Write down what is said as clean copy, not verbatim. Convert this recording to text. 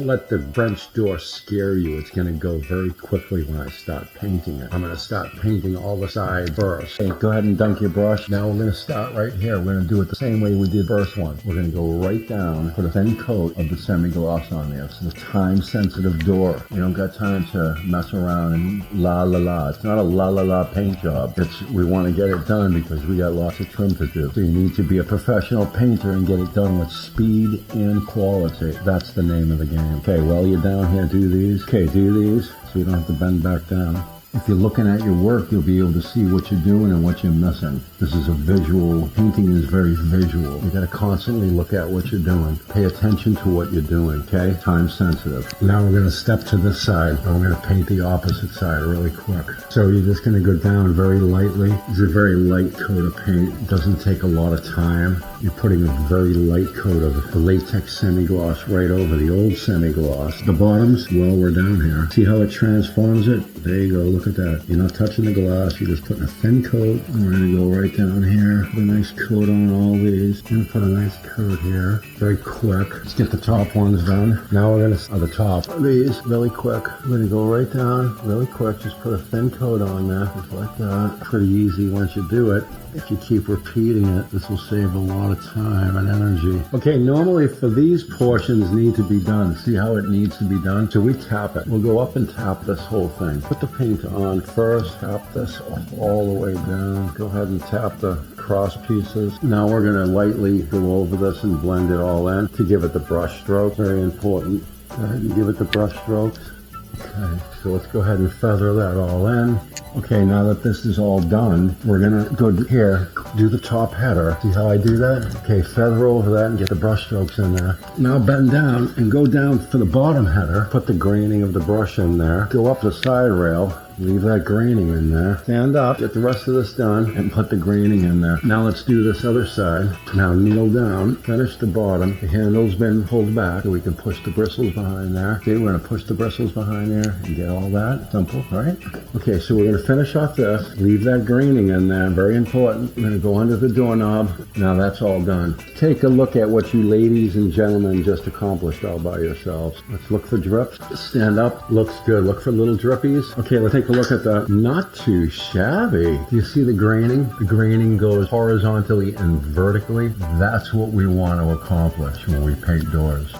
Don't let the French door scare you. It's going to go very quickly when I start painting it. I'm going to start painting all the sides first. Okay, go ahead and dunk your brush. Now we're going to start right here. We're going to do it the same way we did the first one. We're going to go right down, put a thin coat of the semi-gloss on there. It's a time-sensitive door. We don't got time to mess around and la la la. It's not a la la la paint job. We want to get it done because we got lots of trim to do. So you need to be a professional painter and get it done with speed and quality. That's the name of the game. Okay, while you're down here, do these. Okay, do these so you don't have to bend back down. If you're looking at your work, you'll be able to see what you're doing and what you're missing. This is a visual. Painting is very visual. You got to constantly look at what you're doing. Pay attention to what you're doing, okay? Time sensitive. Now we're going to step to this side. And we're going to paint the opposite side really quick. So you're just going to go down very lightly. It's a very light coat of paint. It doesn't take a lot of time. You're putting a very light coat of the latex semi-gloss right over the old semi-gloss. The bottoms, well, we're down here. See how it transforms it? There you go. Look at that. You're not touching the glass. You're just putting a thin coat. We're going to go right down here. Put a nice coat on all these. And put a nice coat here. Very quick. Let's get the top ones done. Now we're going to, the top of these, really quick. We're going to go right down, really quick. Just put a thin coat on there, just like that. Pretty easy once you do it. If you keep repeating it, this will save a lot of time and energy. Okay, normally for these portions need to be done. See how it needs to be done? So we tap it. We'll go up and tap this whole thing. Put the paint on first. Tap this all the way down. Go ahead and tap the cross pieces. Now we're going to lightly go over this and blend it all in to give it the brush stroke. Very important. Go ahead and give it the brush strokes. Okay, so let's go ahead and feather that all in. Okay, now that this is all done, we're gonna go here, do the top header. See how I do that? Okay, feather over that and get the brush strokes in there. Now bend down and go down for the bottom header. Put the graining of the brush in there. Go up the side rail. Leave that graining in there. Stand up, get the rest of this done, and put the graining in there. Now let's do this other side. Now kneel down, finish the bottom. The handle's been pulled back so we can push the bristles behind there. Okay, we're gonna push the bristles behind there and get all that. Simple, right? Okay, so we're gonna finish off this. Leave that graining in there, very important. We're gonna go under the doorknob. Now that's all done. Take a look at what you ladies and gentlemen just accomplished all by yourselves. Let's look for drips. Stand up, looks good. Look for little drippies. Okay, let's take a look at the, not too shabby. Do you see the graining? The graining goes horizontally and vertically. That's what we want to accomplish when we paint doors.